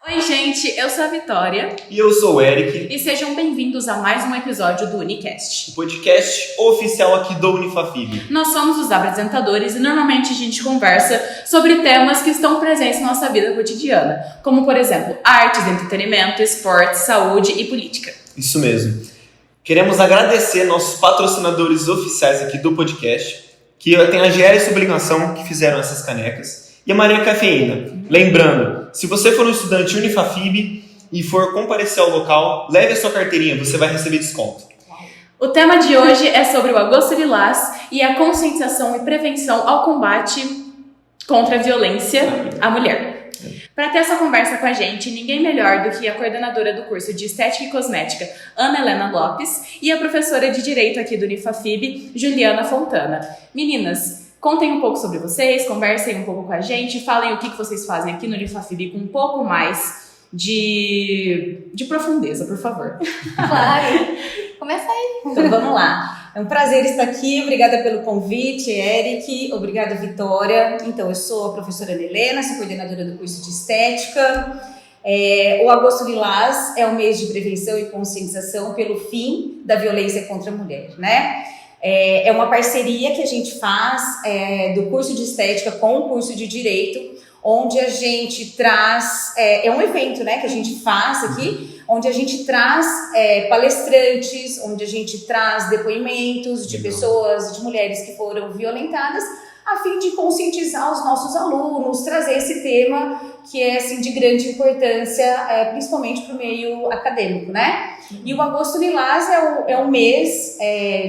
Oi, gente, eu sou a Vitória. E eu sou o Eric. E sejam bem-vindos a mais um episódio do Unicast, o podcast oficial aqui do Unifafib. Nós somos os apresentadores e normalmente a gente conversa sobre temas que estão presentes na nossa vida cotidiana, como, por exemplo, artes, entretenimento, esportes, saúde e política. Isso mesmo. Queremos agradecer nossos patrocinadores oficiais aqui do podcast, que tem a GL Sublimação, que fizeram essas canecas, e a Maria Cafeína. Lembrando, se você for um estudante Unifafib e for comparecer ao local, leve a sua carteirinha, você vai receber desconto. O tema de hoje é sobre o Agosto Lilás e a conscientização e prevenção ao combate contra a violência à mulher. Para ter essa conversa com a gente, ninguém melhor do que a coordenadora do curso de Estética e Cosmética, Ana Helena Lopes, e a professora de Direito aqui do Unifafib, Juliana Fontana. Meninas, contem um pouco sobre vocês, conversem um pouco com a gente, falem o que vocês fazem aqui no Unifafib com um pouco mais de profundeza, por favor. Claro, começa aí. Então vamos lá. É um prazer estar aqui, obrigada pelo convite, Eric, obrigada, Vitória. Então, eu sou a professora Ana Helena, sou coordenadora do curso de Estética. O Agosto Lilás é o mês de prevenção e conscientização pelo fim da violência contra a mulher, né? É uma parceria que a gente faz do curso de Estética com o curso de Direito, onde a gente traz, é um evento, né, que a gente faz aqui, onde a gente traz palestrantes, onde a gente traz depoimentos de pessoas, de mulheres que foram violentadas, a fim de conscientizar os nossos alunos, trazer esse tema que é assim, de grande importância, principalmente para o meio acadêmico, né? E o Agosto Lilás é um mês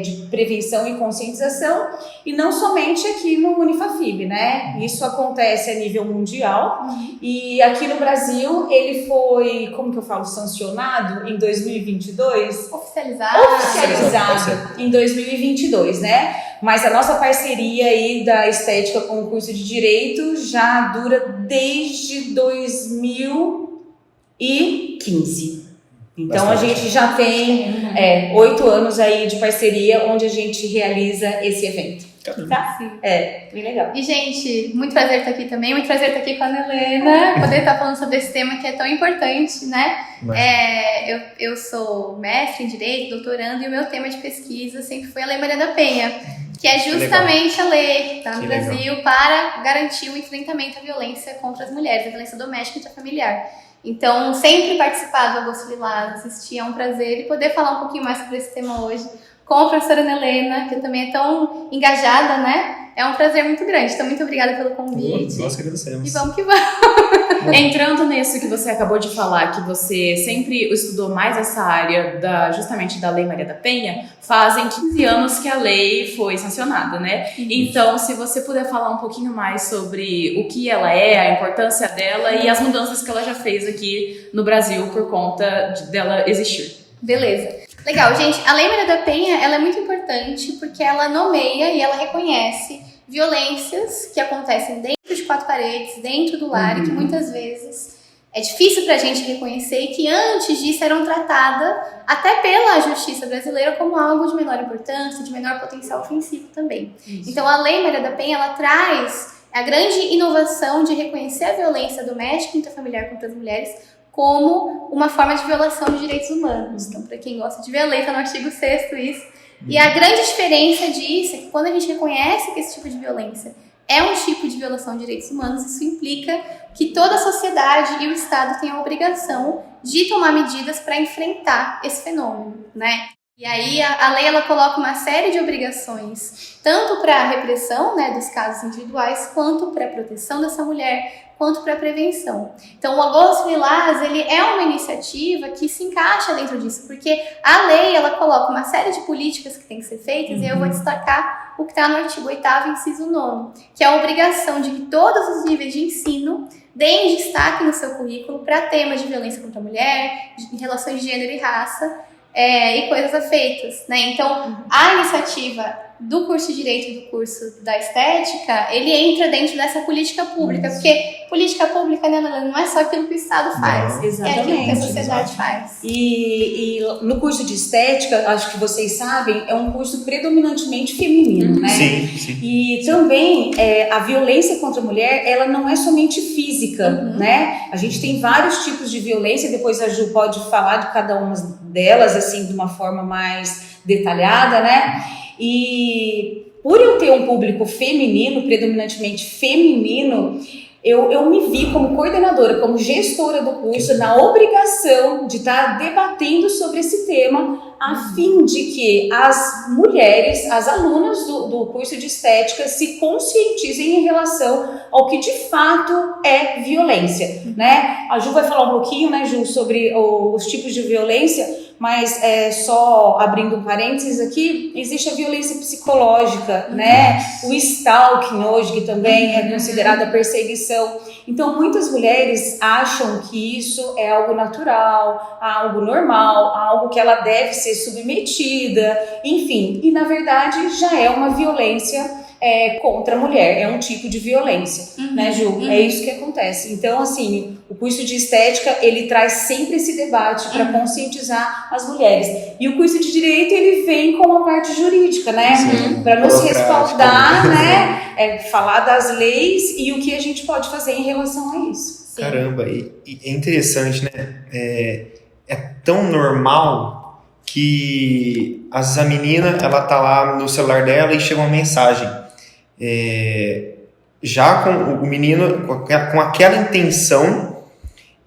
de prevenção e conscientização, e não somente aqui no Unifafib, né? Isso acontece a nível mundial, e aqui no Brasil ele foi, como que eu falo, sancionado em 2022? Oficializado em 2022, né? Mas a nossa parceria aí da Estética com o curso de Direito já dura desde 2015. Então, bastante. A gente já tem 8 anos aí de parceria onde a gente realiza esse evento. Tá? Sim. Bem legal. E, gente, muito prazer estar aqui também, muito prazer estar aqui com a Ana Helena, poder estar falando sobre esse tema que é tão importante, né? Eu sou mestre em Direito, doutorando, e o meu tema de pesquisa sempre foi a Lei Maria da Penha, que é justamente a lei que está no Brasil para garantir o enfrentamento à violência contra as mulheres, a violência doméstica e intrafamiliar. Então, sempre participar do Agosto Lilás, assistir, é um prazer, e poder falar um pouquinho mais sobre esse tema hoje com a professora Ana Helena, que também é tão engajada, né? É um prazer muito grande. Então, muito obrigada pelo convite. Nós que agradecemos. E vamos que vamos. Entrando nisso que você acabou de falar, que você sempre estudou mais essa área justamente da Lei Maria da Penha, fazem 15 anos que a lei foi sancionada, né? Então, se você puder falar um pouquinho mais sobre o que ela é, a importância dela e as mudanças que ela já fez aqui no Brasil por conta dela existir. Beleza. Legal, gente. A Lei Maria da Penha, ela é muito importante porque ela nomeia e ela reconhece violências que acontecem dentro de 4 paredes, dentro do lar, e que muitas vezes é difícil pra gente reconhecer, e que antes disso eram tratadas até pela justiça brasileira como algo de menor importância, de menor potencial ofensivo também. Isso. Então, a Lei Maria da Penha, ela traz a grande inovação de reconhecer a violência doméstica e intrafamiliar contra as mulheres como uma forma de violação de direitos humanos. Então, para quem gosta de ver a lei, está no artigo 6º isso. E a grande diferença disso é que quando a gente reconhece que esse tipo de violência é um tipo de violação de direitos humanos, isso implica que toda a sociedade e o Estado têm a obrigação de tomar medidas para enfrentar esse fenômeno, né? E aí a lei, ela coloca uma série de obrigações, tanto para a repressão, né, dos casos individuais, quanto para a proteção dessa mulher, quanto para a prevenção. Então, o Agosto Lilás, ele é uma iniciativa que se encaixa dentro disso, porque a lei, ela coloca uma série de políticas que têm que ser feitas, e eu vou destacar o que está no artigo 8º, inciso 9º, que é a obrigação de que todos os níveis de ensino deem destaque no seu currículo para temas de violência contra a mulher, de relações de gênero e raça, e coisas afeitas, né? Então, a iniciativa do curso de Direito e do curso da Estética, ele entra dentro dessa política pública, porque política pública, né, não é só aquilo que o Estado faz, é aquilo que a sociedade faz. E no curso de Estética, acho que vocês sabem, é um curso predominantemente feminino, né? Sim. E também a violência contra a mulher, ela não é somente física, né? A gente tem vários tipos de violência, depois a Ju pode falar de cada uma delas, assim, de uma forma mais detalhada, né? E por eu ter um público feminino, predominantemente feminino, eu me vi como coordenadora, como gestora do curso, na obrigação de estar debatendo sobre esse tema, a fim de que as mulheres, as alunas do curso de Estética, se conscientizem em relação ao que de fato é violência, né? A Ju vai falar um pouquinho, né, Ju, sobre os tipos de violência, mas só abrindo um parênteses aqui, existe a violência psicológica, né? O stalking hoje, que também é considerada perseguição. Então, muitas mulheres acham que isso é algo natural, algo normal, algo que ela deve ser submetida, enfim. E, na verdade, já é uma violência contra a mulher, é um tipo de violência, né, Ju? É isso que acontece. Então, assim, o curso de Estética, ele traz sempre esse debate para conscientizar as mulheres. E o curso de Direito, ele vem com a parte jurídica, né? Para nos respaldar, né? Falar das leis e o que a gente pode fazer em relação a isso. Sim. Caramba, e é interessante, né? É tão normal que às vezes a menina, ela tá lá no celular dela e chega uma mensagem. Já com o menino, com aquela intenção,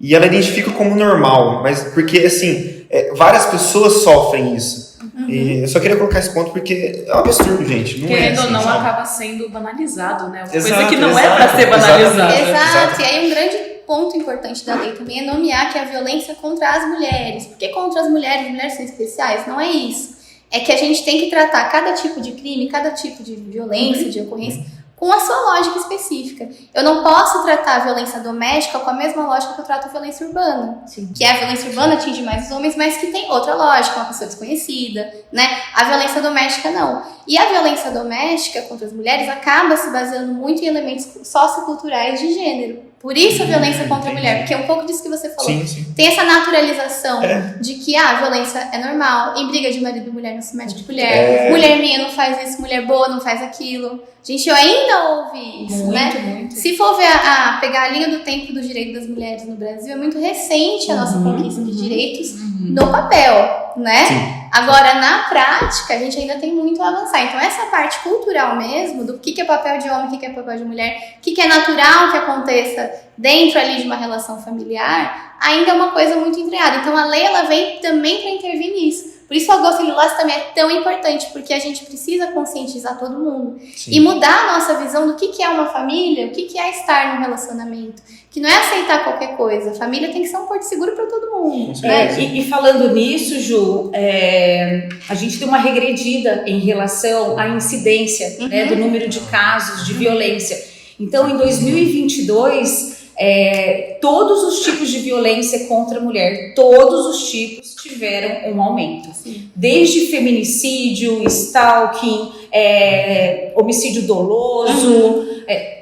e ela identifica como normal, mas porque, assim, várias pessoas sofrem isso. E eu só queria colocar esse ponto porque é um absurdo, gente. Querendo ou não, sabe? acaba sendo banalizado, né? Uma Exato, coisa que não é pra ser banalizada. Exato, e aí um grande ponto importante da lei também é nomear que a violência contra as mulheres. Porque contra as mulheres são especiais, não é isso. É que a gente tem que tratar cada tipo de crime, cada tipo de violência, de ocorrência, com a sua lógica específica. Eu não posso tratar a violência doméstica com a mesma lógica que eu trato a violência urbana. Sim. Que a violência urbana atinge mais os homens, mas que tem outra lógica, uma pessoa desconhecida, né? A violência doméstica não. E a violência doméstica contra as mulheres acaba se baseando muito em elementos socioculturais de gênero. Por isso a violência contra a mulher, porque é um pouco disso que você falou. Sim. Tem essa naturalização de que a violência é normal, em briga de marido e mulher não se mete com mulher, mulher minha não faz isso, mulher boa não faz aquilo. Gente, eu ainda ouvi isso, muito. Se for ver pegar a linha do tempo do direito das mulheres no Brasil, é muito recente a nossa conquista de direitos no papel, né? Sim. Agora, na prática, a gente ainda tem muito a avançar. Então, essa parte cultural mesmo, do que é papel de homem, o que é papel de mulher, o que é natural que aconteça dentro ali de uma relação familiar, ainda é uma coisa muito entranhada. Então, a lei, ela vem também para intervir nisso. Por isso, o Agosto Lilás também é tão importante, porque a gente precisa conscientizar todo mundo. Sim. E mudar a nossa visão do que é uma família, o que é estar num relacionamento. Que não é aceitar qualquer coisa. A família tem que ser um porto seguro para todo mundo. E falando nisso, Ju, a gente deu uma regredida em relação à incidência do número de casos de violência. Então, em 2022... todos os tipos de violência contra a mulher, todos os tipos tiveram um aumento. Sim. Desde feminicídio, stalking, homicídio doloso,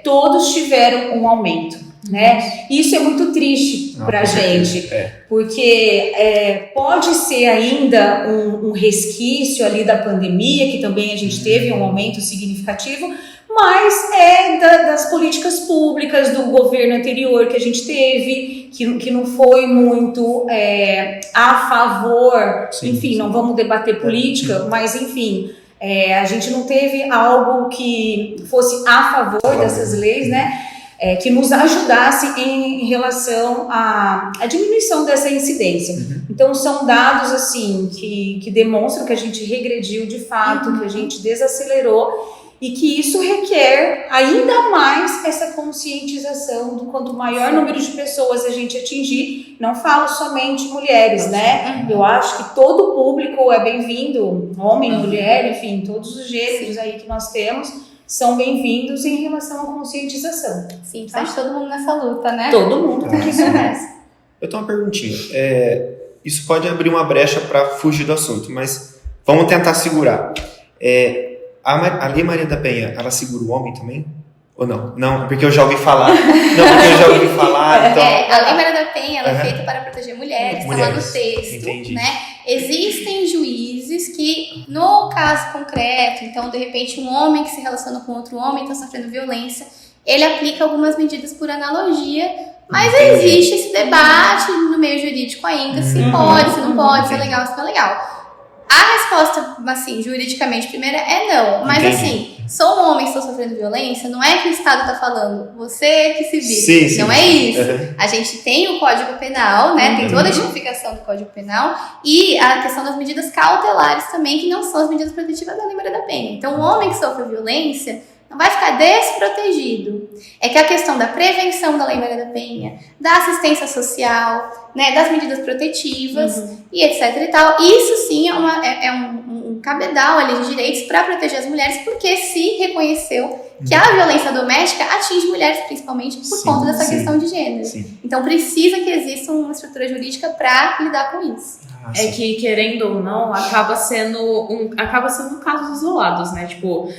todos tiveram um aumento. Né? Isso é muito triste pra gente, porque pode ser ainda um resquício ali da pandemia, que também a gente teve um aumento significativo, mas das políticas públicas do governo anterior que a gente teve, que não foi muito a favor, enfim, não vamos debater política, mas enfim, a gente não teve algo que fosse a favor dessas leis, né? Que nos ajudasse em relação à diminuição dessa incidência. Então, são dados assim que demonstram que a gente regrediu de fato, que a gente desacelerou e que isso requer ainda mais essa conscientização do quanto maior número de pessoas a gente atingir. Não falo somente mulheres, né? Eu acho que todo público é bem-vindo, homem, mulher, enfim, todos os gêneros aí que nós temos são bem-vindos em relação à conscientização. Sim, precisa de todo mundo nessa luta, né? Todo mundo tem que ser nessa. Eu tenho uma perguntinha. Isso pode abrir uma brecha para fugir do assunto, mas vamos tentar segurar. A Lei Maria da Penha, ela segura o homem também? Ou não? Não, porque eu já ouvi falar. Então... A Lei Maria da Penha, ela é feita para proteger mulheres, está lá no texto, entendi. né? Existem juízes que, no caso concreto, então, de repente, um homem que se relaciona com outro homem está sofrendo violência, ele aplica algumas medidas por analogia, mas existe esse debate no meio jurídico ainda, se pode, se não pode, se é legal, se não é legal. A resposta, assim, juridicamente, primeira é não. Mas, assim, sou um homem que estou sofrendo violência, não é que o Estado está falando, você que se vira. Sim. Não é isso. A gente tem o Código Penal, né? Tem toda a tipificação do Código Penal e a questão das medidas cautelares também, que não são as medidas protetivas da Lei Maria da Penha. Então, o homem que sofre violência não vai ficar desprotegido. É que a questão da prevenção da Lei Maria da Penha, da assistência social, né, das medidas protetivas e etc e tal, isso sim é um cabedal ali de direitos para proteger as mulheres, porque se reconheceu que a violência doméstica atinge mulheres principalmente por conta dessa questão de gênero. Então precisa que exista uma estrutura jurídica para lidar com isso. É que, querendo ou não, acaba sendo casos isolados, né? Tipo,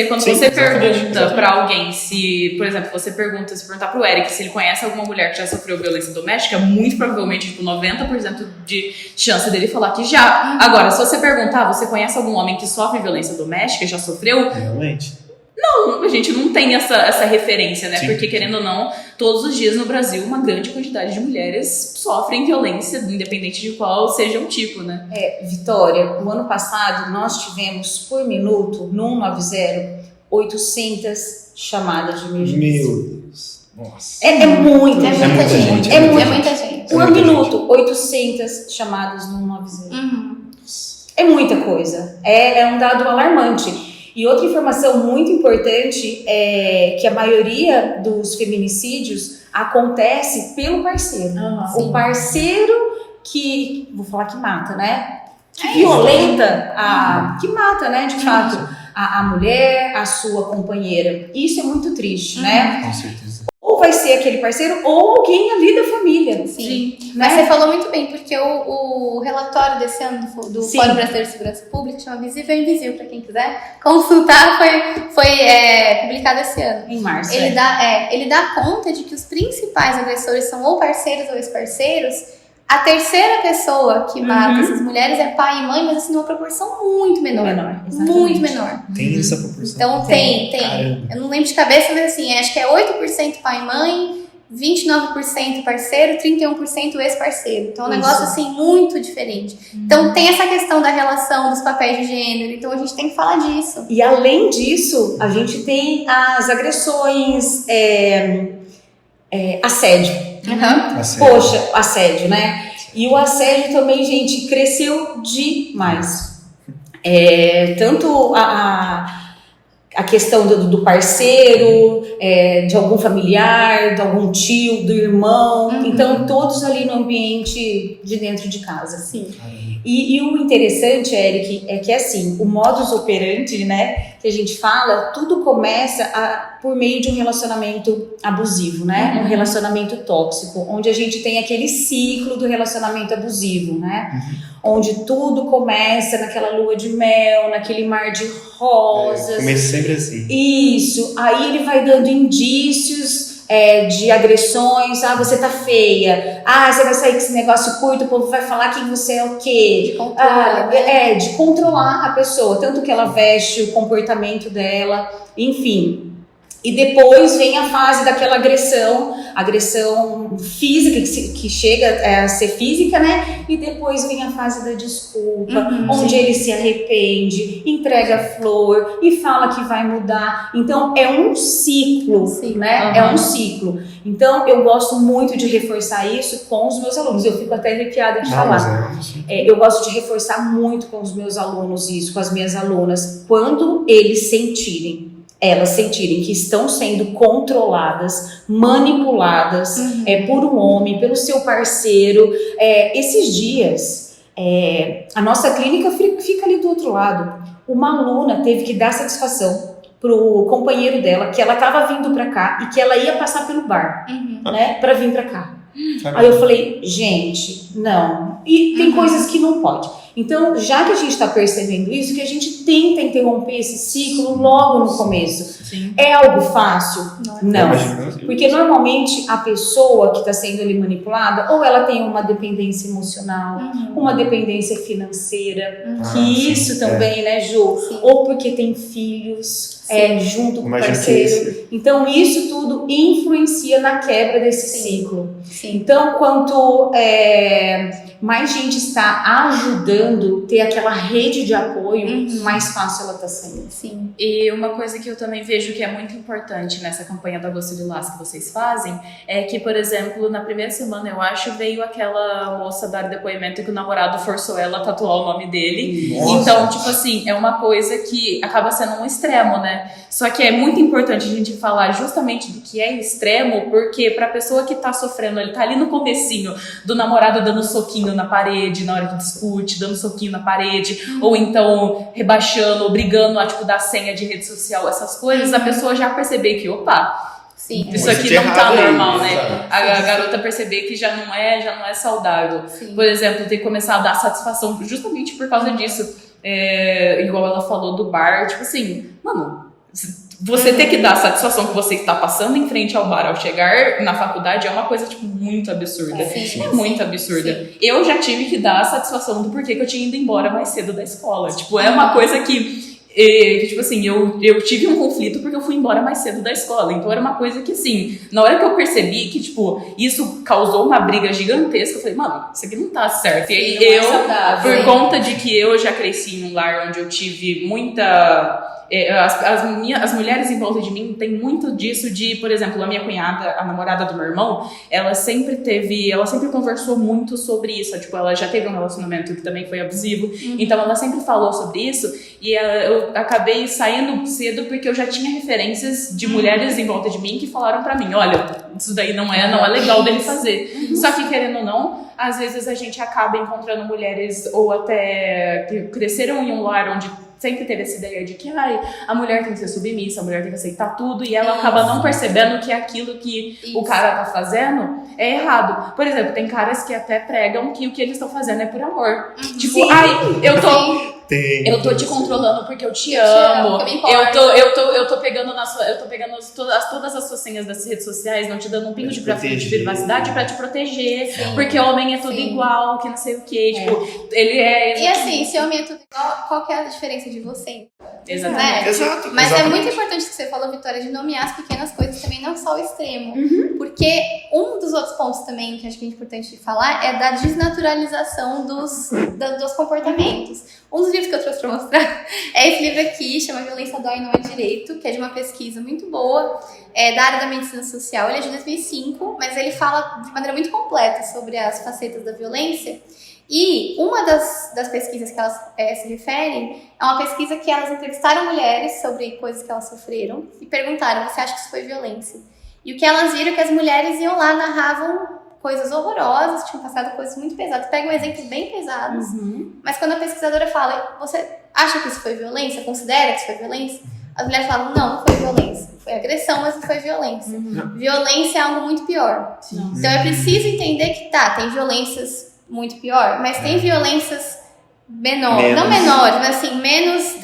quando você pergunta pra alguém se, por exemplo, se perguntar pro Eric se ele conhece alguma mulher que já sofreu violência doméstica, muito provavelmente, tipo, 90% de chance dele falar que já. Agora, se você perguntar, você conhece algum homem que sofre violência doméstica, já sofreu? Realmente. Não, a gente não tem essa referência, né? Porque, querendo ou não, todos os dias no Brasil, uma grande quantidade de mulheres sofrem violência, independente de qual seja o tipo, né? Vitória, no ano passado, nós tivemos, por minuto, no 190, 800 chamadas de emergência. Meu Deus. Nossa. É muita gente. É muita gente. Por minuto, 800 chamadas no 190. É muita coisa. É um dado alarmante. E outra informação muito importante é que a maioria dos feminicídios acontece pelo parceiro. O parceiro que, vou falar que mata, né? Que violenta, que mata, né, de fato, a mulher, a sua companheira. Isso é muito triste, né? Com certeza. Ou vai ser aquele parceiro ou alguém ali da família. Sim. Né? Mas você falou muito bem, porque o relatório desse ano do Fórum Brasileiro de Segurança Pública, chama Visível e Invisível, para quem quiser consultar, foi publicado esse ano. Em março. Ele dá conta de que os principais agressores são ou parceiros ou ex-parceiros. A terceira pessoa que mata essas mulheres é pai e mãe, mas assim, numa proporção muito menor. Muito menor. Tem essa proporção? Então tem. Eu não lembro de cabeça, mas assim, acho que é 8% pai e mãe, 29% parceiro, 31% ex-parceiro. Então é um negócio assim muito diferente. Então tem essa questão da relação dos papéis de gênero, então a gente tem que falar disso. E além disso, a gente tem as agressões, assédio. Poxa, assédio, né? E o assédio também, gente, cresceu demais. Tanto a questão do parceiro, de algum familiar, de algum tio, do irmão. Então, todos ali no ambiente de dentro de casa. Sim. E o interessante, Eric, é que assim, o modus operandi, né, que a gente fala, tudo começa por meio de um relacionamento abusivo, né? Um relacionamento tóxico, onde a gente tem aquele ciclo do relacionamento abusivo, né? Onde tudo começa naquela lua de mel, naquele mar de rosas. Começa sempre assim. Isso, aí ele vai dando indícios de agressões. Você tá feia, você vai sair com esse negócio curto, o povo vai falar que você é o quê? De controle, de controlar a pessoa, tanto que ela veste, o comportamento dela, enfim. E depois vem a fase daquela agressão física, que chega a ser física, né? E depois vem a fase da desculpa, onde ele se arrepende, entrega flor e fala que vai mudar. Então, é um ciclo, né? É um ciclo. Então, eu gosto muito de reforçar isso com os meus alunos. Eu fico até arrepiada de falar. Eu gosto de reforçar muito com os meus alunos isso, com as minhas alunas, quando eles elas sentirem que estão sendo controladas, manipuladas por um homem, pelo seu parceiro. Esses dias, a nossa clínica fica ali do outro lado. Uma aluna teve que dar satisfação pro companheiro dela, que ela estava vindo para cá e que ela ia passar pelo bar, né, para vir para cá. Aí eu falei, gente, não. E tem coisas que não pode. Então, já que a gente está percebendo isso, que a gente tenta interromper esse ciclo logo no começo. Sim. É algo fácil? Não. Imagina. Porque normalmente a pessoa que está sendo ali manipulada, ou ela tem uma dependência emocional, uma dependência financeira, que isso também, né, Ju? Sim. Ou porque tem filhos junto com o Imagino parceiro. Então, isso tudo influencia na quebra desse ciclo. Sim. Então, quanto mais gente está ajudando, ter aquela rede de apoio, mais fácil ela está sendo. Sim. E uma coisa que eu também vejo que é muito importante nessa campanha do Agosto Lilás que vocês fazem é que, por exemplo, na primeira semana, eu acho, veio aquela moça dar depoimento que o namorado forçou ela a tatuar o nome dele. Nossa. Então, tipo assim, é uma coisa que acaba sendo um extremo, né? Só que é muito importante a gente falar justamente do que é extremo, porque pra pessoa que tá sofrendo, ele tá ali no comecinho do namorado dando soquinho na parede na hora que discute, dando soquinho na parede, ou então rebaixando, ou brigando a, tipo, dar senha de rede social, essas coisas, a pessoa já perceber que, opa, Sim. isso Coisa aqui de não tá errado aí, normal, né? exato. A garota perceber que já não é saudável. Sim. Por exemplo, ter que começar a dar satisfação justamente por causa disso. Igual ela falou do bar, tipo assim, mano, você ter que dar a satisfação que você está passando em frente ao bar ao chegar na faculdade é uma coisa, tipo, muito absurda. Sim, Muito absurda. Eu já tive que dar a satisfação do porquê que eu tinha ido embora mais cedo da escola. Tipo, é uma coisa que tipo assim, eu tive um conflito porque eu fui embora mais cedo da escola. Então era uma coisa que, assim, na hora que eu percebi que, tipo, isso causou uma briga gigantesca, eu falei, mano, isso aqui não tá certo. E aí Sim, não é saudável. por conta de que eu já cresci em um lar onde eu tive muita... As mulheres em volta de mim tem muito disso de, por exemplo, a minha cunhada, a namorada do meu irmão, ela sempre conversou muito sobre isso, tipo, ela já teve um relacionamento que também foi abusivo, então ela sempre falou sobre isso, e eu acabei saindo cedo porque eu já tinha referências de mulheres em volta de mim que falaram pra mim, olha, isso daí não é legal dele fazer. Só que, querendo ou não, às vezes a gente acaba encontrando mulheres ou até que cresceram em um lar onde sempre teve essa ideia de que a mulher tem que ser submissa, a mulher tem que aceitar tudo, e ela acaba não percebendo que aquilo que o cara tá fazendo é errado. Por exemplo, tem caras que até pregam que o que eles estão fazendo é por amor. Tipo, eu tô te controlando porque eu te amo. Eu tô pegando todas as suas senhas das redes sociais, não te dando um pingo de privacidade pra te proteger, porque homem é tudo igual, que não sei o que, tipo, ele é... E assim, se homem é tudo igual, qual que é a diferença de você? Exatamente. Né? Exato. Mas exatamente. é muito importante que você falou, Vitória, de nomear as pequenas coisas também, não só o extremo. Porque um dos outros pontos também que acho que é importante falar é da desnaturalização dos comportamentos. Um dos livros que eu trouxe pra mostrar é esse livro aqui, chama Violência Dói Não é Direito, que é de uma pesquisa muito boa, da área da medicina social. Ele é de 2005, mas ele fala de maneira muito completa sobre as facetas da violência. E uma das pesquisas que elas se referem é uma pesquisa que elas entrevistaram mulheres sobre coisas que elas sofreram e perguntaram, você acha que isso foi violência? E o que elas viram é que as mulheres iam lá, narravam coisas horrorosas, tinham passado coisas muito pesadas. Pegam exemplos bem pesados, mas quando a pesquisadora fala, você acha que isso foi violência? Considera que isso foi violência? As mulheres falam, não foi violência. Foi agressão, mas não foi violência. Violência é algo muito pior. Então é preciso entender que tem violências muito pior, mas tem violências menores, não menores, mas assim, menos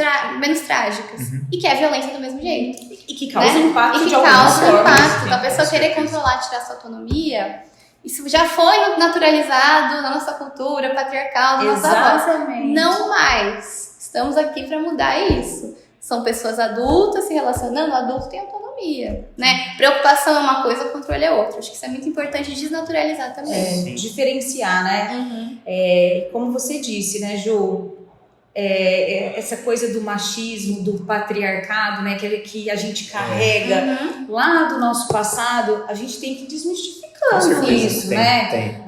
trágicas. E que é violência do mesmo jeito. E que causa impacto de alguma causa forma. impacto. A pessoa querer controlar, tirar sua autonomia, isso já foi naturalizado na nossa cultura patriarcal, na nossa voz. Exatamente. Não mais. Estamos aqui para mudar isso. São pessoas adultas se relacionando, adulto tem autonomia, né? Preocupação é uma coisa, controle é outra. Acho que isso é muito importante desnaturalizar também. Diferenciar, né? Como você disse, né, Ju? Essa coisa do machismo, do patriarcado, né, que a gente carrega lá do nosso passado, a gente tem que desmistificar isso, né?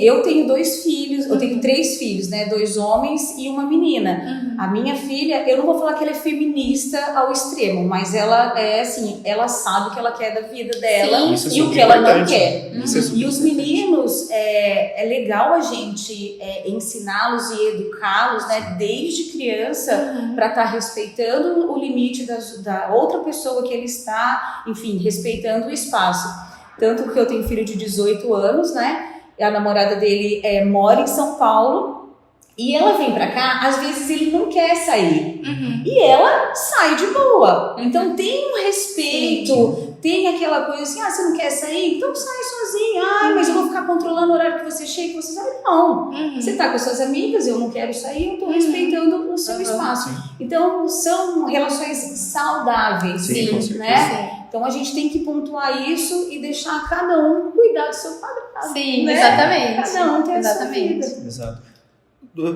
Eu tenho 2 filhos, eu tenho 3 filhos, né? 2 homens e uma menina. A minha filha, eu não vou falar que ela é feminista ao extremo, mas ela é assim, ela sabe o que ela quer da vida dela e o que ela não quer. E os meninos, é legal a gente ensiná-los e educá-los, né? Desde criança, para estar respeitando o limite da outra pessoa que ele está, enfim, respeitando o espaço. Tanto que eu tenho filho de 18 anos, né? A namorada dele mora em São Paulo E ela vem pra cá, às vezes ele não quer sair. Uhum. E ela sai de boa. Então tem um respeito, tem aquela coisa assim, você não quer sair? Então sai sozinha. Mas eu vou ficar controlando o horário que você chega, que você sai. Não. Uhum. Você tá com as suas amigas, eu não quero sair, eu tô respeitando o seu espaço. Então são relações saudáveis, Sim, com certeza. né? Então a gente tem que pontuar isso e deixar cada um cuidar do seu quadrado. Sim, né? exatamente. Cada um tem a sua Exatamente. vida. Exato.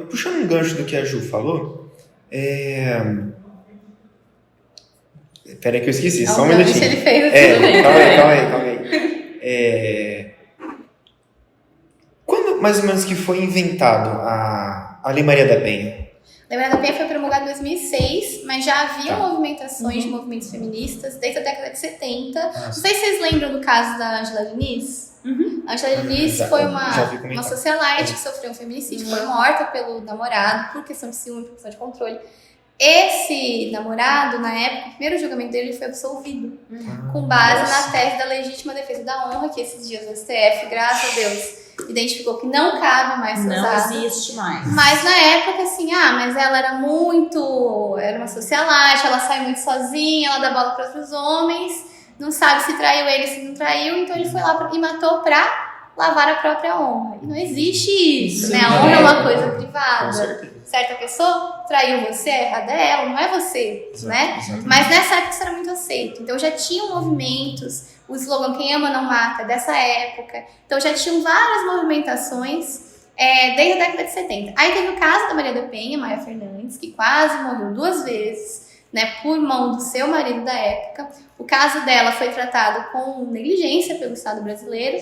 Puxando um gancho do que a Ju falou, peraí que eu esqueci, só um Deixa minutinho. ele fez. Calma aí. Quando mais ou menos que foi inventado a Lei Maria da Penha? A Lei Maria da Penha foi promulgada em 2006, mas já havia movimentações de movimentos feministas desde a década de 70. Não sei se vocês lembram do caso da Angela Diniz. A Angela Diniz foi já uma vi comentar. socialite que sofreu um feminicídio, foi morta pelo namorado por questão de ciúme, por questão de controle. Esse namorado, na época, o primeiro julgamento dele foi absolvido, com base na tese da legítima defesa da honra, que esses dias o STF, graças a Deus, identificou que não cabe mais ser usado. Não existe mais. Mas na época, assim, mas ela era uma socialite, ela sai muito sozinha, ela dá bola para outros homens, não sabe se traiu ele, se não traiu, então ele foi lá e matou pra lavar a própria honra. E não existe isso, né? A honra é uma coisa Com privada. certeza. Certa pessoa traiu você, a errada é ela, não é você, né? Exatamente. Mas nessa época isso era muito aceito. Então já tinham movimentos, o slogan Quem Ama Não Mata é dessa época. Então já tinham várias movimentações desde a década de 70. Aí teve o caso da Maria da Penha, Maia Fernandes, que quase morreu 2 vezes, né, por mão do seu marido da época. O caso dela foi tratado com negligência pelo Estado brasileiro.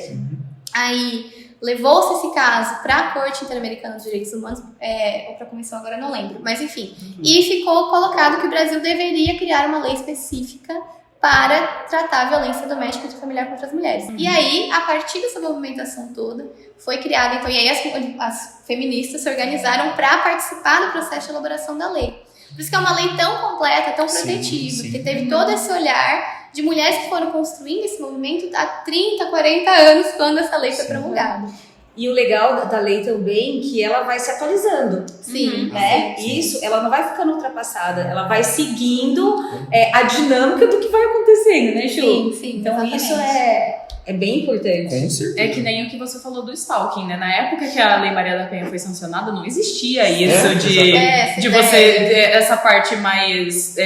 Aí levou-se esse caso para a Corte Interamericana dos Direitos Humanos, ou para a Comissão, agora não lembro, mas enfim. E ficou colocado que o Brasil deveria criar uma lei específica para tratar a violência doméstica e familiar contra as mulheres. E aí, a partir dessa movimentação toda, foi criada, então, e aí as feministas se organizaram para participar do processo de elaboração da lei. Por isso que é uma lei tão completa, tão protetiva, que teve todo esse olhar de mulheres que foram construindo esse movimento há 30, 40 anos, quando essa lei foi promulgada. E o legal da lei também é que ela vai se atualizando. Sim, Né? Isso, ela não vai ficando ultrapassada, ela vai seguindo a dinâmica do que vai acontecendo, né, Ju? Sim, Então exatamente. isso é bem importante. Com certeza. É que nem o que você falou do stalking, né? Na época que a Lei Maria da Penha foi sancionada, não existia isso de você, essa parte mais,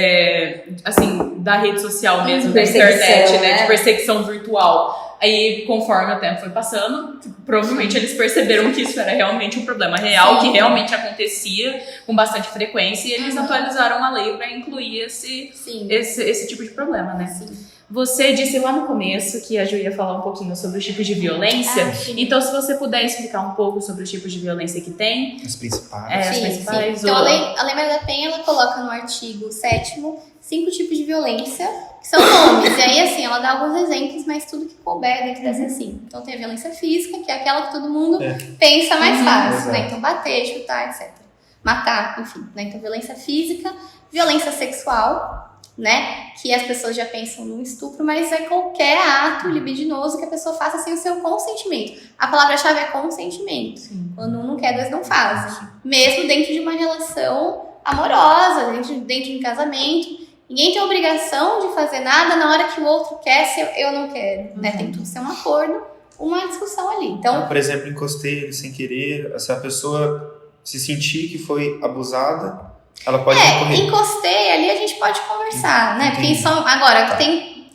assim, da rede social mesmo, da internet, né? De perseguição virtual. Aí, conforme o tempo foi passando, provavelmente eles perceberam que isso era realmente um problema real, que realmente acontecia com bastante frequência, e eles atualizaram a lei para incluir esse tipo de problema, né? Sim. Você disse lá no começo que a Ju ia falar um pouquinho sobre os tipos de violência. Então, se você puder explicar um pouco sobre os tipos de violência que tem. Os principais. As principais. Então, a Lei Maria da Penha, ela coloca no artigo 7º 5 tipos de violência, que são nomes. E aí, assim, ela dá alguns exemplos, mas tudo que couber dentro dessa, assim. Então, tem a violência física, que é aquela que todo mundo pensa mais fácil, né? Então, bater, chutar, etc. Matar, enfim, né? Então, violência física, violência sexual, né? Que as pessoas já pensam no estupro, mas é qualquer ato libidinoso que a pessoa faça sem o seu consentimento. A palavra-chave é consentimento. Quando um não quer, dois não fazem. Mesmo dentro de uma relação amorosa, dentro de um casamento. Ninguém tem obrigação de fazer nada na hora que o outro quer, se eu não quero. Né? Tem tudo que ser um acordo, uma discussão ali. Então, Por exemplo, encostei ele sem querer, se a pessoa se sentir que foi abusada, ela pode recorrer. Encostei ali, a gente pode conversar, né? Porque agora, tem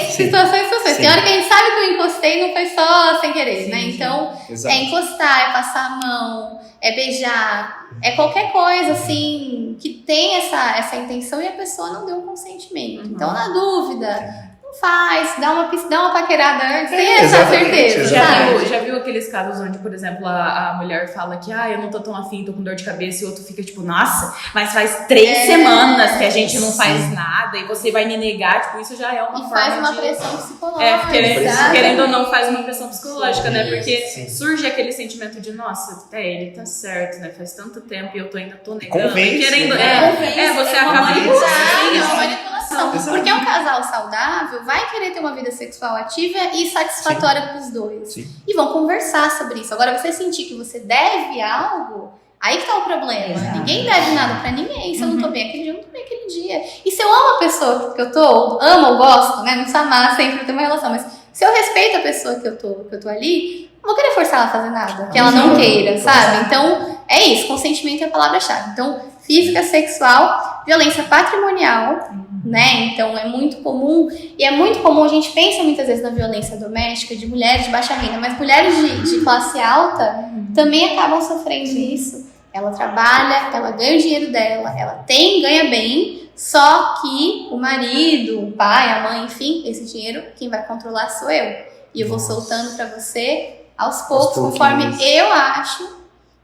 situações. Sim. Tem hora que a gente sabe que o encostei não foi só sem querer, né? Então, Exato. é encostar, é passar a mão, é beijar, é qualquer coisa, assim, que tem essa intenção e a pessoa não deu um consentimento. Então, na dúvida, não faz, dá uma paquerada antes, tem essa certeza, sabe? Já viu aqueles casos onde, por exemplo, a mulher fala que eu não tô tão afim, tô com dor de cabeça, e o outro fica tipo, nossa, mas faz 3 semanas que a gente não faz nada e você vai me negar, tipo, isso já é uma forma faz uma de... pressão psicológica. Querendo ou não, faz uma pressão psicológica, né? Porque Sim. surge aquele sentimento de, nossa, ele tá certo, né? Faz tanto tempo e eu ainda tô negando. Convence, Querendo, né? você É uma acaba manipulação. É uma manipulação. Exato. Porque um casal saudável vai querer ter uma vida sexual ativa e satisfatória pros dois. Sim. E vão conversar sobre isso. Agora, você sentir que você deve algo, Aí que tá o problema. Exato. Ninguém deve nada pra ninguém. Se eu não tô bem aquele dia, eu não tô bem aquele dia. E se eu amo a pessoa que eu tô, amo ou gosto, né? Não precisa amar sempre ter uma relação, mas se eu respeito a pessoa que eu tô ali, não vou querer forçar ela a fazer nada, que ela não queira, sabe? Então, é isso, consentimento é a palavra-chave. Então, física, sexual, violência patrimonial, né? Então, é muito comum, e é muito comum, a gente pensa muitas vezes na violência doméstica de mulheres de baixa renda, mas mulheres de classe alta também acabam sofrendo isso. Ela trabalha, ela ganha o dinheiro dela, ela ganha bem, só que o marido, o pai, a mãe, enfim, esse dinheiro, quem vai controlar sou eu. E eu vou soltando pra você aos poucos, conforme eu acho,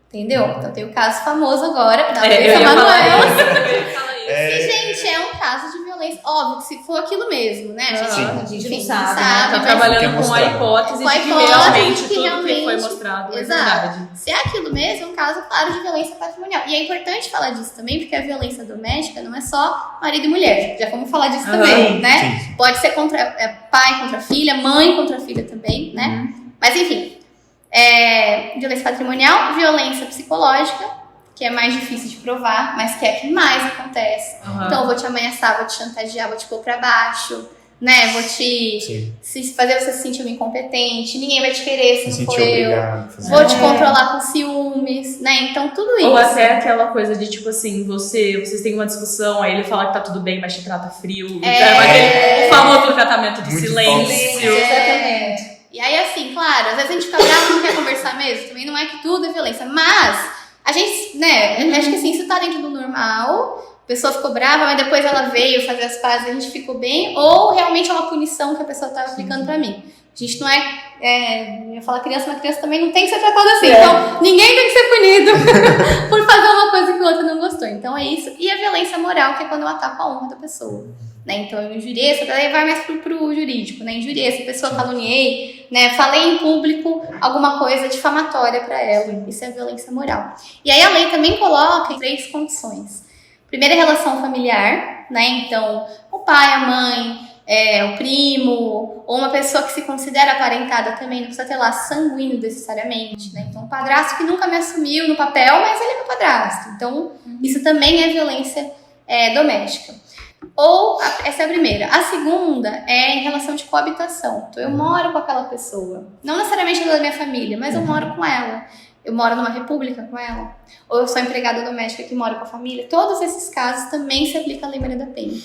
entendeu? Então tem o caso famoso agora da Larissa Manoela. E, gente, é um caso de violência. Óbvio que se for aquilo mesmo, né? A gente enfim, não sabe. Tá mas trabalhando com a hipótese de que realmente tudo que foi mostrado é verdade. Se é aquilo mesmo, é um caso claro de violência patrimonial. E é importante falar disso também, porque a violência doméstica não é só marido e mulher. Já vamos falar disso também, né? Sim. Pode ser pai contra filha, mãe contra filha também, né? Mas enfim, violência patrimonial, violência psicológica, que é mais difícil de provar, mas que é que mais acontece. Então, eu vou te ameaçar, vou te chantagear, vou te pôr pra baixo, né? Vou te fazer você se sentir um incompetente, ninguém vai te querer se não for eu. Vou te controlar com ciúmes, né? Então, tudo isso. Ou até aquela coisa de, tipo assim, vocês têm uma discussão, aí ele fala que tá tudo bem, mas te trata frio. O famoso tratamento do Muito silêncio. Exatamente. E aí, assim, claro, às vezes a gente fica bravo e não quer conversar mesmo. Também não é que tudo é violência. Mas a gente, né, acho que assim, isso tá dentro do normal. A pessoa ficou brava, mas depois ela veio fazer as pazes e a gente ficou bem. Ou realmente é uma punição que a pessoa tava aplicando pra mim. A gente não eu ia falar criança, mas criança também não tem que ser tratada assim. Então, ninguém tem que ser punido por fazer uma coisa que o outro não gostou. Então, é isso. E a violência moral, que é quando eu ataco a honra da pessoa. Né? Então, eu injuriei, daí vai mais pro jurídico, né? Injuriei essa pessoa, caluniei, né? Falei em público alguma coisa difamatória pra ela. Isso é violência moral. E aí, a lei também coloca 3 condições. Primeira, relação familiar, né? Então, o pai, a mãe, o primo, ou uma pessoa que se considera aparentada também, não precisa ter laço sanguíneo necessariamente, né? Então, um padrasto que nunca me assumiu no papel, mas ele é meu padrasto. Então, isso também é violência doméstica. Ou, essa é a primeira. A segunda é em relação de coabitação. Então, eu moro com aquela pessoa. Não necessariamente ela é da minha família, mas eu moro com ela. Eu moro numa república com ela. Ou eu sou empregada doméstica que mora com a família. Todos esses casos também se aplica a Lei Maria da Penha.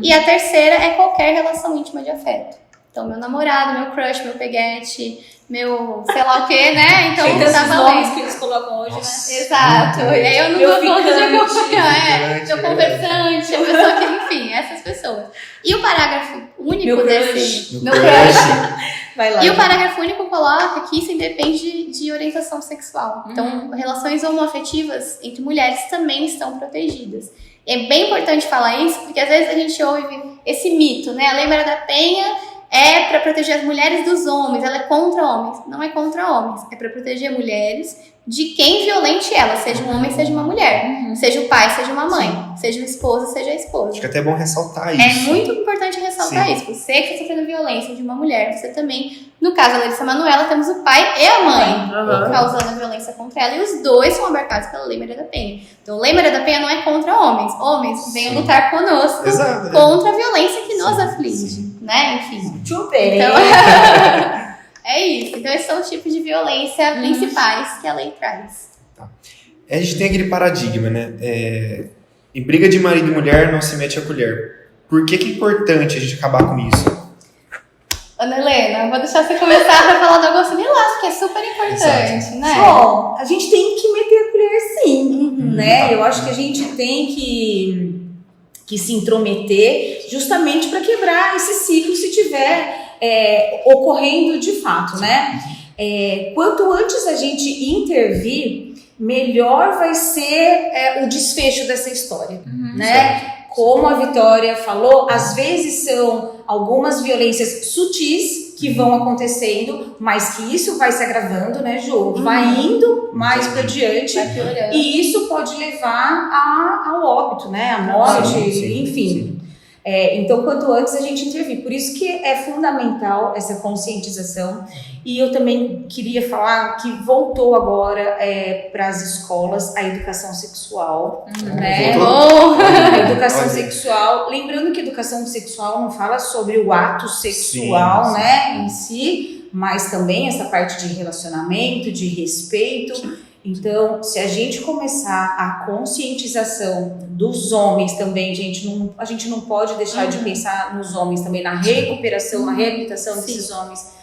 E a terceira é qualquer relação íntima de afeto. Então, meu namorado, meu crush, meu peguete, meu sei lá o que, né? Então, Tem tá esses nomes valendo. que eles colocam hoje, né? Exato. E aí eu não Meu dou conta de ficante, acompanhar. Meu conversante, a pessoa que, enfim, essas pessoas. E o parágrafo único Meu desse. crush. Meu crush. Vai lá. E o parágrafo único coloca que isso independe de orientação sexual. Então, relações homoafetivas entre mulheres também estão protegidas. É bem importante falar isso, porque às vezes a gente ouve esse mito, né? A Lei Maria da Penha é para proteger as mulheres dos homens, ela é contra homens. Não é contra homens, é para proteger mulheres de quem violente ela, seja um homem, seja uma mulher, seja o pai, seja uma mãe, seja o esposo, seja a esposa. Acho que até é bom ressaltar isso. É muito importante ressaltar Sim. isso. Você que está sofrendo violência de uma mulher, você também, no caso da Larissa Manoela, temos o pai e a mãe causando a violência contra ela, e os dois são abarcados pela Lei Maria da Penha. Então, a Lei Maria da Penha não é contra homens. Homens, venham lutar conosco contra a violência que nos aflige, né? Enfim. Muito bem. Então, é isso. Então, esses são os tipos de violência principais que a lei traz. A gente tem aquele paradigma, né? Em briga de marido e mulher não se mete a colher. Por que é importante a gente acabar com isso? Ana Helena, eu vou deixar você começar para falar do Augusto Vilas, que é super importante, né? Bom, a gente tem que meter a colher sim, né? Eu acho que a gente tem que se intrometer justamente para quebrar esse ciclo se tiver ocorrendo de fato, né? Quanto antes a gente intervir, melhor vai ser o desfecho dessa história, né? Como a Vitória falou, às vezes são algumas violências sutis que vão acontecendo, mas que isso vai se agravando, né, Ju? Vai indo mais para diante, Vai piorando. e isso pode levar ao óbito, né? A morte, Sim. enfim. Então, quanto antes a gente intervir. Por isso que é fundamental essa conscientização. E eu também queria falar que voltou agora para as escolas a educação sexual. Né? A educação sexual. Lembrando que educação sexual não fala sobre o ato sexual, né, em si, mas também essa parte de relacionamento, de respeito. Então, se a gente começar a conscientização dos homens também, a gente não pode deixar de pensar nos homens também, na recuperação, na reabilitação desses homens.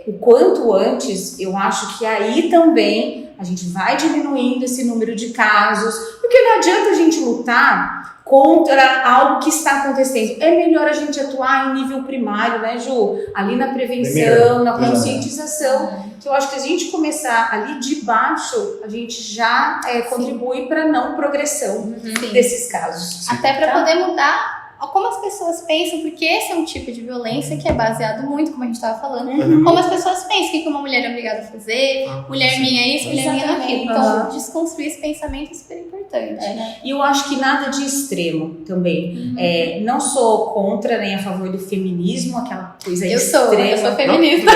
O quanto antes, eu acho que aí também a gente vai diminuindo esse número de casos, porque não adianta a gente lutar contra algo que está acontecendo. É melhor a gente atuar em nível primário, né, Ju? Ali na prevenção, na conscientização, que eu acho que a gente começar ali de baixo, a gente já contribui para a não progressão desses casos. Até para poder mudar como as pessoas pensam, porque esse é um tipo de violência que é baseado muito, como a gente estava falando, como as pessoas pensam, o que uma mulher é obrigada a fazer, mulher minha é isso, mulher minha é aquilo. Então, desconstruir esse pensamento é super importante. Né? E eu acho que nada de extremo também. Não sou contra nem a favor do feminismo, aquela coisa extrema. Eu sou feminista.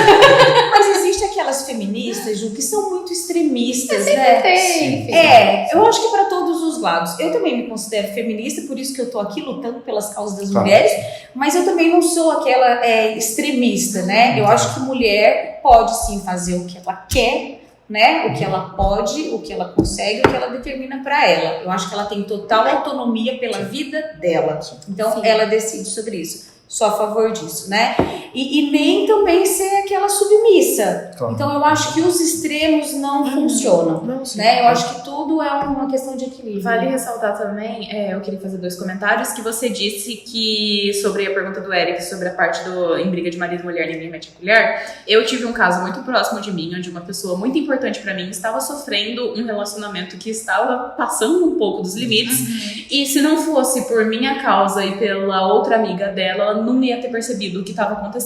Mas existe aquelas feministas, Ju, que são muito extremistas, né? Eu acho que para todos os lados. Eu também me considero feminista, por isso que eu tô aqui lutando pelas causas das mulheres, mas eu também não sou aquela extremista, né? Eu acho que mulher pode sim fazer o que ela quer, né? O que ela pode, o que ela consegue, o que ela determina para ela. Eu acho que ela tem total autonomia pela vida dela. Então, ela decide sobre isso. Sou a favor disso, né? E nem também ser aquela submissa. Então, eu acho que os extremos não funcionam, né? Eu acho que tudo é uma questão de equilíbrio. Vale ressaltar também, eu queria fazer 2 comentários, que você disse que, sobre a pergunta do Eric, sobre a parte do em briga de marido e mulher, ninguém mete a colher, eu tive um caso muito próximo de mim, onde uma pessoa muito importante pra mim estava sofrendo um relacionamento que estava passando um pouco dos limites, e se não fosse por minha causa e pela outra amiga dela, ela não ia ter percebido o que estava acontecendo.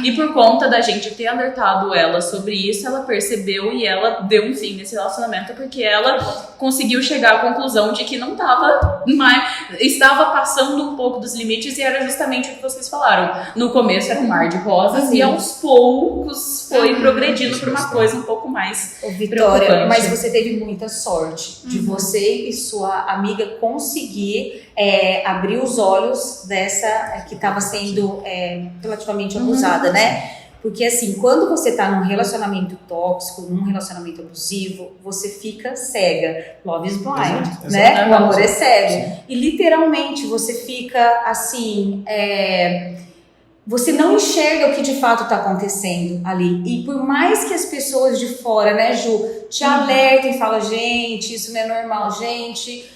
E por conta da gente ter alertado ela sobre isso, ela percebeu e ela deu um fim nesse relacionamento, porque ela conseguiu chegar à conclusão de que não estava passando um pouco dos limites, e era justamente o que vocês falaram. No começo era um mar de rosas e aos poucos foi progredindo para uma coisa um pouco mais Vitória, mas você teve muita sorte de você e sua amiga conseguir abrir os olhos dessa que estava sendo relativamente abusada, né? Porque assim, quando você tá num relacionamento tóxico, num relacionamento abusivo, você fica cega. Love is blind, né? O amor é cego. E literalmente você fica assim, você não enxerga o que de fato tá acontecendo ali. E por mais que as pessoas de fora, né, Ju, te alertem e falam, gente, isso não é normal, gente,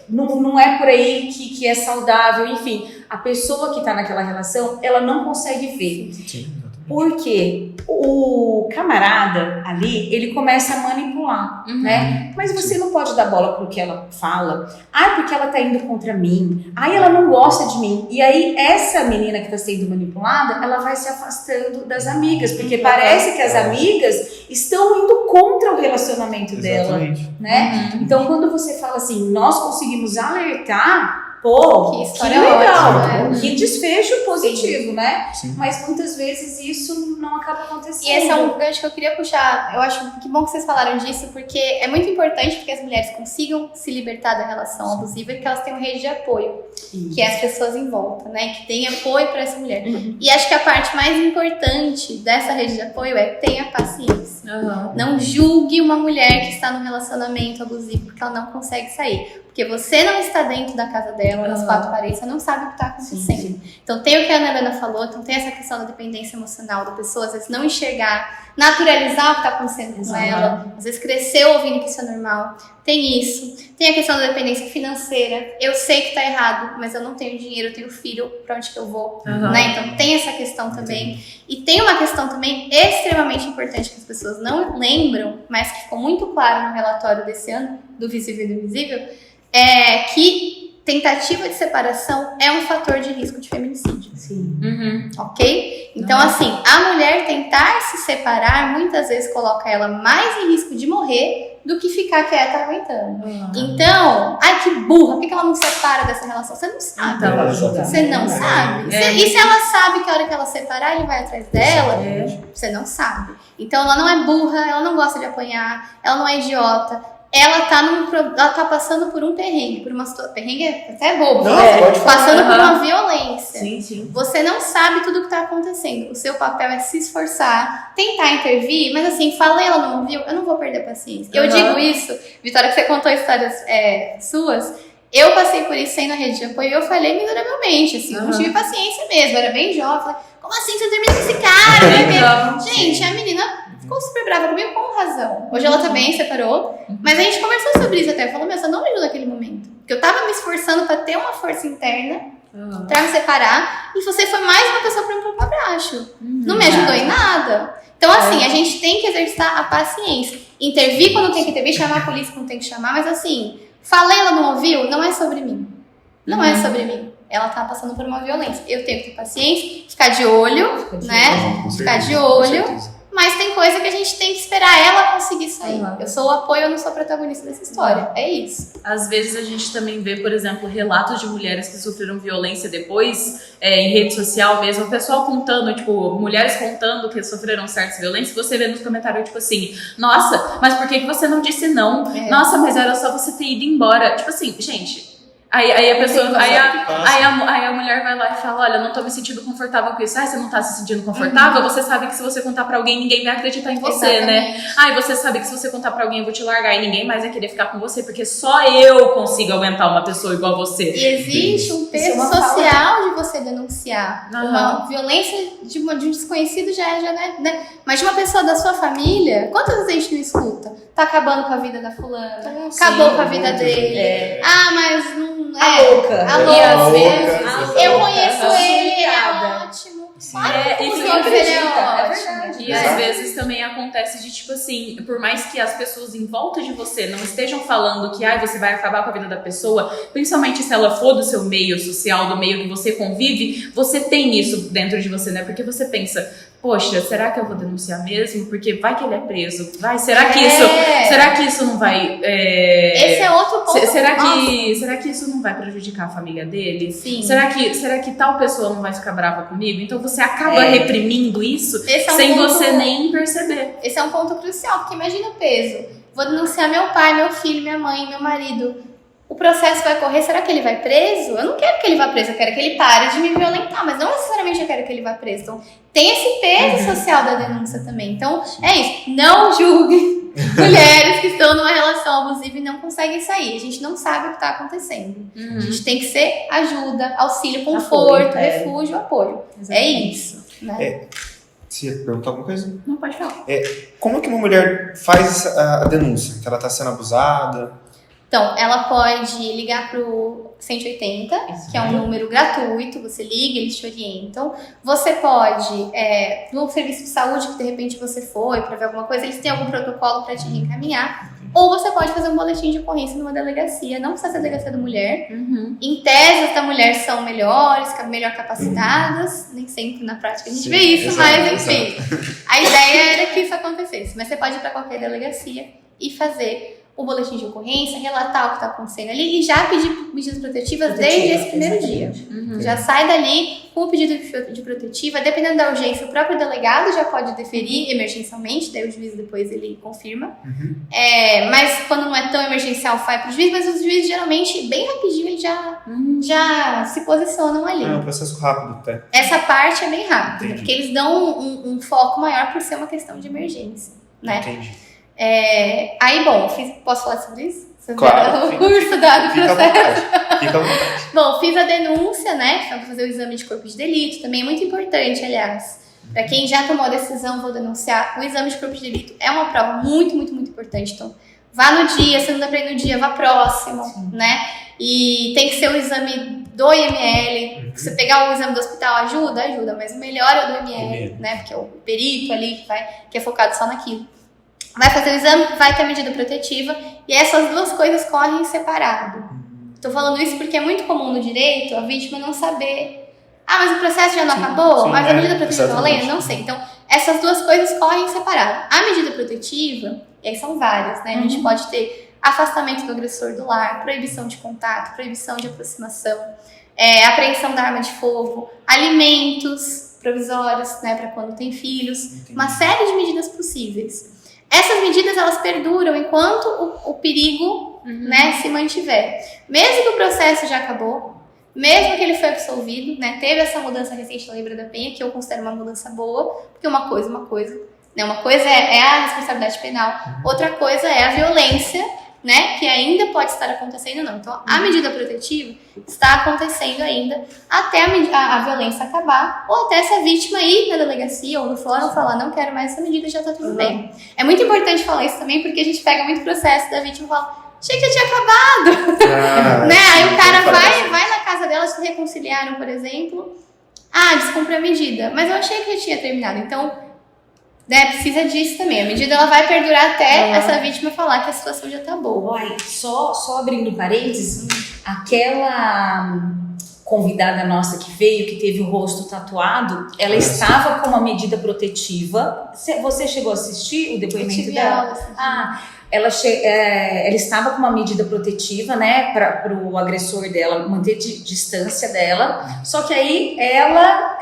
não é por aí que é saudável, enfim. A pessoa que tá naquela relação, ela não consegue ver. Porque o camarada ali, ele começa a manipular, né? Mas você não pode dar bola pro que ela fala. Porque ela tá indo contra mim. Ela não gosta de mim. E aí, essa menina que tá sendo manipulada, ela vai se afastando das amigas. Porque parece que as amigas estão indo contra o relacionamento dela, né? Então, quando você fala assim, nós conseguimos alertar... Pô, que legal, ótima, que desfecho positivo, né? Sim. Mas muitas vezes isso não acaba acontecendo. E esse é um gancho que eu queria puxar. Eu acho que bom que vocês falaram disso, porque é muito importante que as mulheres consigam se libertar da relação abusiva e que elas tenham rede de apoio, que é as pessoas em volta, né? Que tem apoio para essa mulher. E acho que a parte mais importante dessa rede de apoio é tenha paciência. Não julgue uma mulher que está num relacionamento abusivo porque ela não consegue sair. Porque você não está dentro da casa dela, nas 4 paredes, você não sabe o que está acontecendo. Então tem o que a Ana Helena falou, então tem essa questão da dependência emocional da pessoa, às vezes não enxergar, naturalizar o que está acontecendo com ela, às vezes cresceu ouvindo que isso é normal. Tem isso. Tem a questão da dependência financeira. Eu sei que tá errado, mas eu não tenho dinheiro, eu tenho filho, pra onde que eu vou? Né? Então tem essa questão também. E tem uma questão também extremamente importante que as pessoas não lembram, mas que ficou muito claro no relatório desse ano, do Visível e do Invisível, que tentativa de separação é um fator de risco de feminicídio. Sim. ok? Então, assim, a mulher tentar se separar muitas vezes coloca ela mais em risco de morrer do que ficar quieta aguentando. Então, ai que burra, por que ela não se separa dessa relação? Você não sabe. Então, Você não sabe. E se ela sabe que a hora que ela separar, ele vai atrás dela, você não sabe. Então, ela não é burra, ela não gosta de apanhar, ela não é idiota. Ela tá passando por um perrengue, por uma situação. Perrengue é até bobo, Pode falar. passando por uma violência. Sim. Você não sabe tudo o que tá acontecendo. O seu papel é se esforçar, tentar intervir, mas assim, falei, ela não ouviu, eu não vou perder a paciência. Eu digo isso, Vitória, que você contou histórias suas. Eu passei por isso sendo a rede de apoio e eu falei miseravelmente, assim, eu não tive paciência mesmo, eu era bem jovem, falei, como assim você termina com esse cara? Gente, a menina ficou super brava comigo com razão. Hoje ela também separou, mas a gente conversou sobre isso até, falou, meu, você não me ajuda naquele momento, porque eu tava me esforçando pra ter uma força interna, pra me separar, e você foi mais uma pessoa pra me pôr pra baixo. Não me ajudou em nada. Então, assim, a gente tem que exercitar a paciência, intervir quando tem que intervir, chamar a polícia quando tem que chamar, mas assim, falei, ela não ouviu, não é sobre mim. Não é sobre mim. Ela tá passando por uma violência. Eu tenho que ter paciência, ficar de olho, né? Ficar de olho. Mas tem coisa que a gente tem que esperar ela conseguir sair. Eu sou o apoio, eu não sou a protagonista dessa história. É isso. Às vezes a gente também vê, por exemplo, relatos de mulheres que sofreram violência depois, em rede social mesmo, o pessoal contando, tipo, mulheres contando que sofreram certas violências, você vê nos comentários, tipo assim, nossa, mas por que você não disse não? Nossa, mas era só você ter ido embora. Tipo assim, gente... Aí a pessoa, aí a mulher vai lá e fala, olha, não tô me sentindo confortável com isso. Você não tá se sentindo confortável? Você sabe que se você contar pra alguém, ninguém vai acreditar em você, né? Você sabe que se você contar pra alguém, eu vou te largar e ninguém mais vai querer ficar com você, porque só eu consigo aguentar uma pessoa igual você. E existe um peso social de você denunciar. Uma violência de um desconhecido já é, né? Mas de uma pessoa da sua família, quantas vezes a gente não escuta? Tá acabando com a vida da fulana, acabou com a vida dele. Mas não a louca. E às vezes eu conheço ele, ele é ótimo. Isso eu acredito. E às vezes também acontece de tipo assim, por mais que as pessoas em volta de você não estejam falando que você vai acabar com a vida da pessoa, principalmente se ela for do seu meio social, do meio que você convive, você tem isso dentro de você, né? Porque você pensa, poxa, será que eu vou denunciar mesmo? Porque vai que ele é preso. Será que isso não vai... Esse é outro ponto. Será que isso não vai prejudicar a família dele? Sim. Será que tal pessoa não vai ficar brava comigo? Então você acaba reprimindo isso sem você nem perceber. Esse é um ponto crucial, porque imagina o peso. Vou denunciar meu pai, meu filho, minha mãe, meu marido. O processo vai correr, será que ele vai preso? Eu não quero que ele vá preso, eu quero que ele pare de me violentar, mas não necessariamente eu quero que ele vá preso. Então, tem esse peso social da denúncia também. Então, é isso. Não julgue mulheres que estão numa relação abusiva e não conseguem sair. A gente não sabe o que está acontecendo. A gente tem que ser ajuda, auxílio, conforto, refúgio, apoio. Exatamente. É isso. Né? Você ia perguntar alguma coisa? Não, pode falar. Como é que uma mulher faz a denúncia? Que ela está sendo abusada? Então, ela pode ligar pro 180, que é um número gratuito, você liga, eles te orientam. Você pode, no serviço de saúde que de repente você foi para ver alguma coisa, eles têm algum protocolo para te reencaminhar. Ou você pode fazer um boletim de ocorrência numa delegacia, não precisa ser delegacia da mulher. Em tese, as da mulher são melhores, melhor capacitadas, nem sempre na prática a gente vê isso, mas enfim. A ideia era que isso acontecesse, mas você pode ir para qualquer delegacia e fazer o boletim de ocorrência, relatar o que está acontecendo ali e já pedir medidas protetivas desde esse primeiro dia. Já sai dali com o pedido de protetiva, dependendo da urgência, o próprio delegado já pode deferir emergencialmente, daí o juiz depois ele confirma. Mas quando não é tão emergencial, vai para o juiz, mas os juízes geralmente, bem rapidinho, eles já se posicionam ali. É um processo rápido até. Essa parte é bem rápida, porque eles dão um foco maior por ser uma questão de emergência, né? Entendi. Aí, bom, posso falar sobre isso? Claro. O curso dado processo. Fica à vontade. Bom, fiz a denúncia, né? Então, fazer o exame de corpo de delito, também é muito importante, aliás. Para quem já tomou a decisão, vou denunciar, o exame de corpo de delito é uma prova muito, muito, muito importante. Então, vá no dia, se não dá pra ir no dia, vá próximo, né? E tem que ser o exame do IML. Você pegar o exame do hospital ajuda, mas o melhor é o do IML, né? Porque é o perito ali que é focado só naquilo. Vai fazer o exame, vai ter medida protetiva e essas duas coisas correm separado. Tô falando isso porque é muito comum no direito a vítima não saber Ah, mas o processo já não acabou? sim, Mas a medida protetiva tá exatamente. valendo? Não sei. Então, essas duas coisas correm separadas. A medida protetiva, e aí são várias, né? A gente pode ter afastamento do agressor do lar, proibição de contato, proibição de aproximação, apreensão da arma de fogo, alimentos provisórios, né, para quando tem filhos, uma série de medidas possíveis. Essas medidas, elas perduram enquanto o perigo, né, se mantiver. Mesmo que o processo já acabou, mesmo que ele foi absolvido, né, teve essa mudança recente na Lei Maria da Penha, que eu considero uma mudança boa, porque uma coisa, né, uma coisa é a responsabilidade penal, outra coisa é a violência, né, que ainda pode estar acontecendo ou não. Então, a medida protetiva está acontecendo ainda até a violência acabar, ou até essa vítima ir na delegacia ou no fórum falar, não quero mais essa medida, já tá tudo bem. É muito importante falar isso também, porque a gente pega muito processo da vítima e fala, achei que tinha acabado, né? Aí o cara vai na casa dela, se reconciliaram, por exemplo, descumpriu a medida, mas eu achei que já tinha terminado. Então, né, precisa disso também. A medida ela vai perdurar até essa vítima falar que a situação já tá boa. Uai, só abrindo parênteses, aquela convidada nossa que veio, que teve o rosto tatuado, ela estava com uma medida protetiva. Você chegou a assistir o depoimento dela? Ela estava com uma medida protetiva, né, para o agressor dela manter distância dela, só que aí ela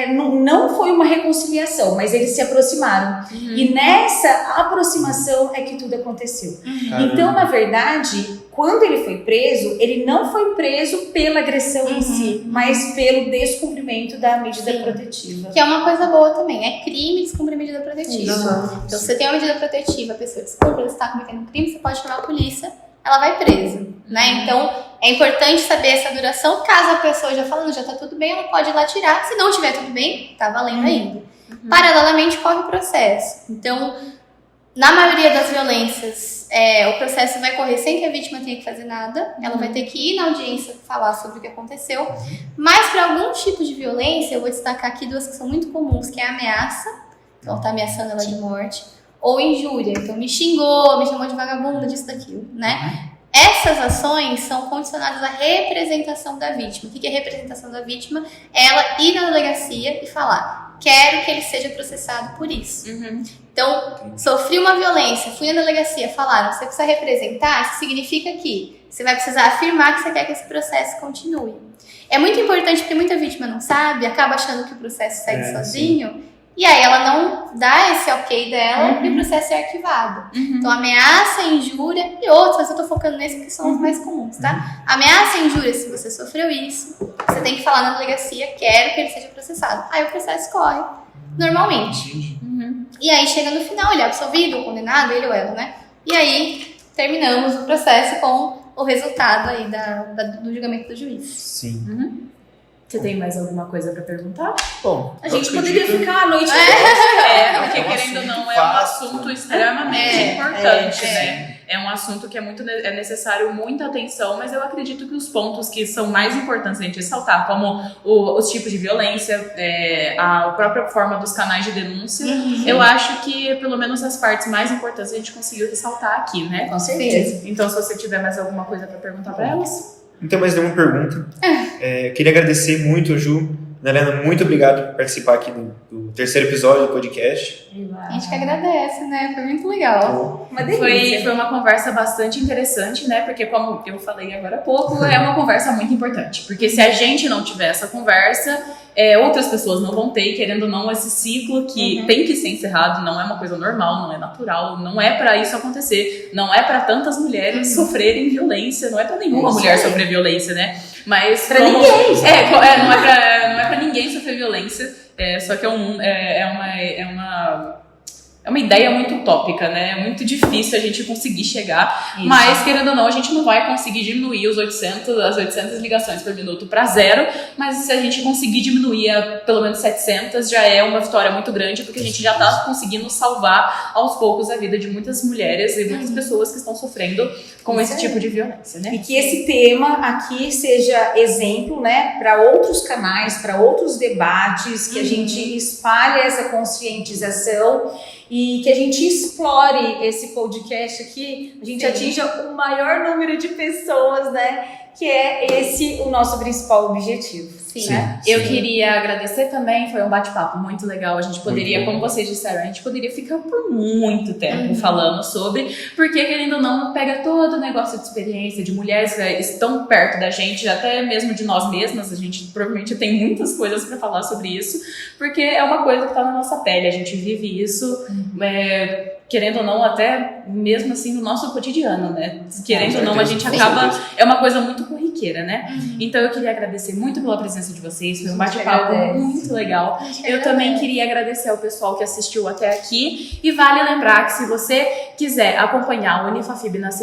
não foi uma reconciliação, mas eles se aproximaram. E nessa aproximação é que tudo aconteceu. Então, na verdade, quando ele foi preso, ele não foi preso pela agressão em si, mas pelo descumprimento da medida protetiva. Que é uma coisa boa também, é crime descumprir medida protetiva. Então, se você tem uma medida protetiva, a pessoa descumpre, você está cometendo um crime, você pode chamar a polícia, ela vai presa, né? Então, é importante saber essa duração. Caso a pessoa já falando, já tá tudo bem, ela pode ir lá tirar. Se não tiver tudo bem, tá valendo ainda. Paralelamente, corre o processo. Então, na maioria das violências, o processo vai correr sem que a vítima tenha que fazer nada. Ela vai ter que ir na audiência falar sobre o que aconteceu. Mas, para algum tipo de violência, eu vou destacar aqui duas que são muito comuns, que é a ameaça. Então, tá ameaçando ela de morte. Ou injúria, então me xingou, me chamou de vagabunda, disso, daquilo, né? Essas ações são condicionadas à representação da vítima. O que é representação da vítima? É ela ir na delegacia e falar, quero que ele seja processado por isso. Então, sofri uma violência, fui na delegacia, falaram, você precisa representar, isso significa que você vai precisar afirmar que você quer que esse processo continue. É muito importante porque muita vítima não sabe, acaba achando que o processo segue sozinho, e aí ela não dá esse ok dela e o processo é arquivado. Então, ameaça, injúria e outras, eu tô focando nesse que são os mais comuns, tá? Ameaça, injúria, se você sofreu isso, você tem que falar na delegacia, quero que ele seja processado. Aí o processo corre normalmente. E aí chega no final, ele é absolvido ou condenado, ele ou ela, né? E aí terminamos o processo com o resultado aí do julgamento do juiz. Sim. Você tem mais alguma coisa pra perguntar? Bom, A gente poderia ficar a noite Porque querendo ou não, é um assunto extremamente importante, né? É um assunto que é necessário muita atenção, mas eu acredito que os pontos que são mais importantes a gente ressaltar, como os tipos de violência, a própria forma dos canais de denúncia, eu acho que pelo menos as partes mais importantes a gente conseguiu ressaltar aqui, né? Com certeza. Então, se você tiver mais alguma coisa pra perguntar pra elas. Não tem mais nenhuma pergunta. Queria agradecer muito a Ju. Helena, muito obrigado por participar aqui do terceiro episódio do podcast. A gente que agradece, né? Foi muito legal. Uma delícia. Foi uma conversa bastante interessante, né? Porque, como eu falei agora há pouco, é uma conversa muito importante. Porque se a gente não tiver essa conversa, outras pessoas não vão ter, querendo ou não, esse ciclo que tem que ser encerrado, não é uma coisa normal, não é natural, não é pra isso acontecer, não é pra tantas mulheres sofrerem violência, não é pra nenhuma mulher sofrer violência, né? Mas pra ninguém. Não é pra ninguém sofrer violência, só que é uma ideia muito utópica, né? É muito difícil a gente conseguir chegar, mas, querendo ou não, a gente não vai conseguir diminuir as 800 ligações por minuto para 0, mas se a gente conseguir diminuir a pelo menos 700, já é uma vitória muito grande, porque a gente já está conseguindo salvar aos poucos a vida de muitas mulheres e muitas pessoas que estão sofrendo com esse tipo de violência, né? E que esse tema aqui seja exemplo, né, para outros canais, para outros debates, que a gente espalhe essa conscientização e que a gente explore esse podcast aqui, a gente atinja o maior número de pessoas, né, que é esse o nosso principal objetivo. Sim. Né? Sim. Eu queria agradecer também, foi um bate-papo muito legal. A gente poderia, Muito bom. como vocês disseram, a gente poderia ficar por muito tempo falando sobre, porque querendo ou não, pega todo o negócio de experiência de mulheres que estão perto da gente, até mesmo de nós mesmas. A gente provavelmente tem muitas coisas para falar sobre isso, porque é uma coisa que está na nossa pele, a gente vive isso. Querendo ou não, até mesmo assim no nosso cotidiano, né? Querendo ou não, a gente Com acaba. certeza. É uma coisa muito corriqueira, né? Então eu queria agradecer muito pela presença de vocês, foi um bate-papo agradece. muito legal. Eu também queria agradecer ao pessoal que assistiu até aqui. E vale lembrar que se você quiser acompanhar o Unifafib nas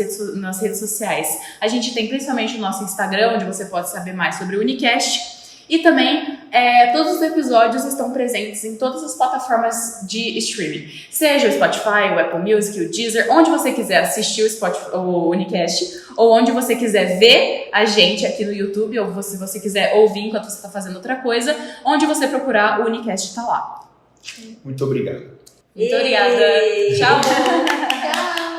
redes sociais, a gente tem principalmente o nosso Instagram, onde você pode saber mais sobre o Unicast. E também, todos os episódios estão presentes em todas as plataformas de streaming. Seja o Spotify, o Apple Music, o Deezer, onde você quiser assistir o Unicast, ou onde você quiser ver a gente aqui no YouTube, ou se você quiser ouvir enquanto você está fazendo outra coisa, onde você procurar, o Unicast está lá. Muito obrigado. Muito obrigada. Tchau! Tchau!